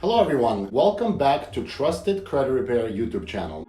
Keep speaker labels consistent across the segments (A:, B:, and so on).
A: Hello everyone, welcome back to Trusted Credit Repair YouTube channel.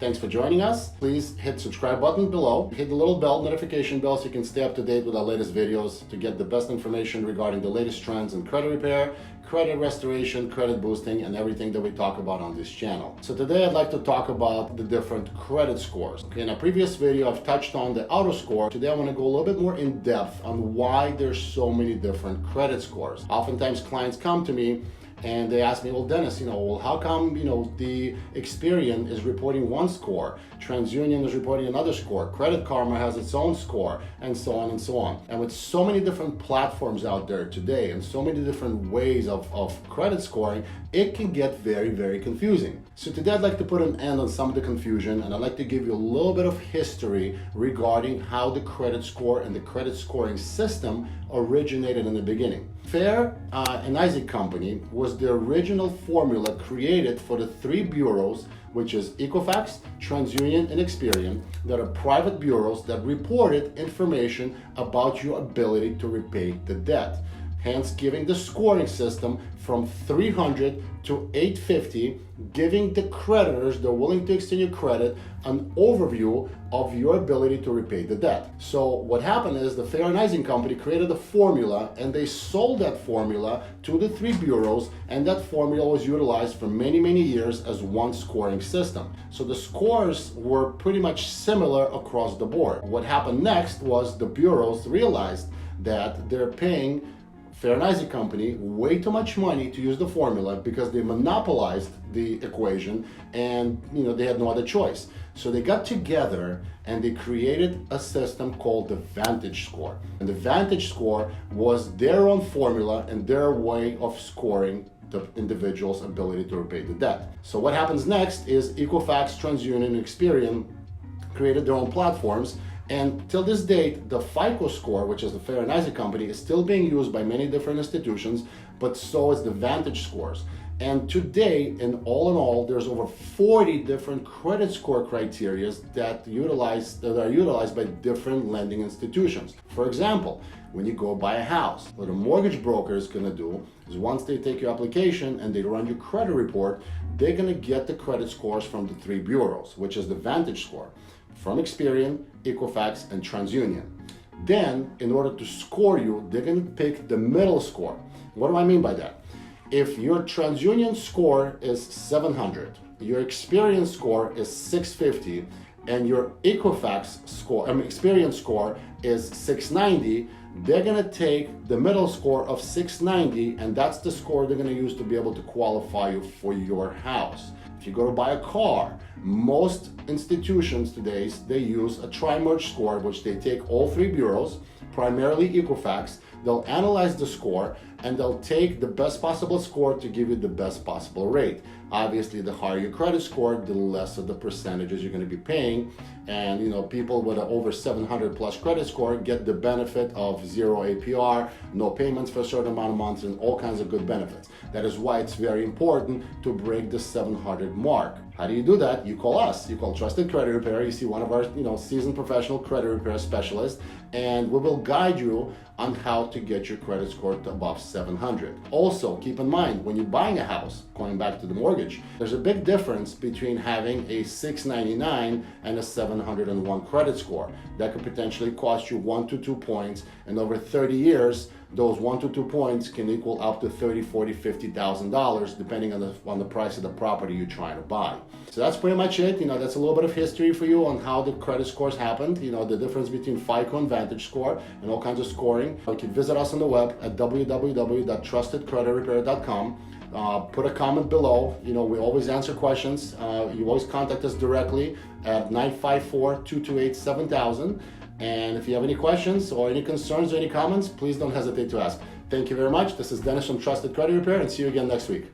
A: Thanks for joining us. Please hit subscribe button below. Hit the little bell, notification bell, so you can stay up to date with our latest videos to get the best information regarding the latest trends in credit repair, credit restoration, credit boosting, and everything that we talk about on this channel. So today I'd like to talk about the different credit scores. Okay, in a previous video, I've touched on the auto score. Today I want to go a little bit more in depth on why there's so many different credit scores. Oftentimes clients come to me and they ask me, well, Dennis, how come, the Experian is reporting one score, TransUnion is reporting another score, Credit Karma has its own score, and so on and so on. And with so many different platforms out there today and so many different ways of credit scoring, it can get very, very confusing. So today I'd like to put an end on some of the confusion, and I'd like to give you a little bit of history regarding how the credit score and the credit scoring system originated in the beginning. Fair and Isaac Company was the original formula created for the three bureaus, which is Equifax, TransUnion, and Experian, that are private bureaus that reported information about your ability to repay the debt, hence giving the scoring system from 300 to 850, giving the creditors that are willing to extend your credit an overview of your ability to repay the debt. So what happened is the Fair and Isaac Company created a formula, and they sold that formula to the three bureaus, and that formula was utilized for many, many years as one scoring system. So the scores were pretty much similar across the board. What happened next was the bureaus realized that they're paying Fair and Isaac Company way too much money to use the formula because they monopolized the equation, and they had no other choice. So they got together and they created a system called the Vantage Score. And the Vantage Score was their own formula and their way of scoring the individual's ability to repay the debt. So what happens next is Equifax, TransUnion, and Experian created their own platforms. And till this date, the FICO score, which is the Fair and Isaac Company, is still being used by many different institutions, but so is the Vantage scores. And today, in all, there's over 40 different credit score criteria that are utilized by different lending institutions. For example, when you go buy a house, what a mortgage broker is going to do is once they take your application and they run your credit report, they're going to get the credit scores from the three bureaus, which is the Vantage score, from Experian, Equifax, and TransUnion. Then, in order to score you, they're going to pick the middle score. What do I mean by that? If your TransUnion score is 700, your Experian score is 650, and your Equifax score, Experian score is 690, they're going to take the middle score of 690, and that's the score they're going to use to be able to qualify you for your house. If you go to buy a car, most institutions today, they use a tri-merge score, which they take all three bureaus, primarily Equifax, they'll analyze the score, and they'll take the best possible score to give you the best possible rate. Obviously, the higher your credit score, the less of the percentages you're going to be paying. And people with an over 700 plus credit score get the benefit of zero APR, no payments for a certain amount of months, and all kinds of good benefits. That is why it's very important to break the 700 mark. How do you do that? You call us. You call Trusted Credit Repair. You see one of our seasoned professional credit repair specialists, and we will guide you on how to get your credit score to above 700. Also, keep in mind, when you're buying a house, going back to the mortgage, there's a big difference between having a 699 and a 701 credit score. That could potentially cost you 1 to 2 points, and over 30 years, those 1 to 2 points can equal up to $30,000, $40,000, $50,000, depending on the price of the property you're trying to buy. So that's pretty much it. That's a little bit of history for you on how the credit scores happened, the difference between FICO and Vantage score, and all kinds of scoring. You can visit us on the web at www.trustedcreditrepair.com. Put a comment below. We always answer questions. You always contact us directly at 954-228-7000. And if you have any questions or any concerns or any comments, please don't hesitate to ask. Thank you very much. This is Dennis from Trusted Credit Repair, and see you again next week.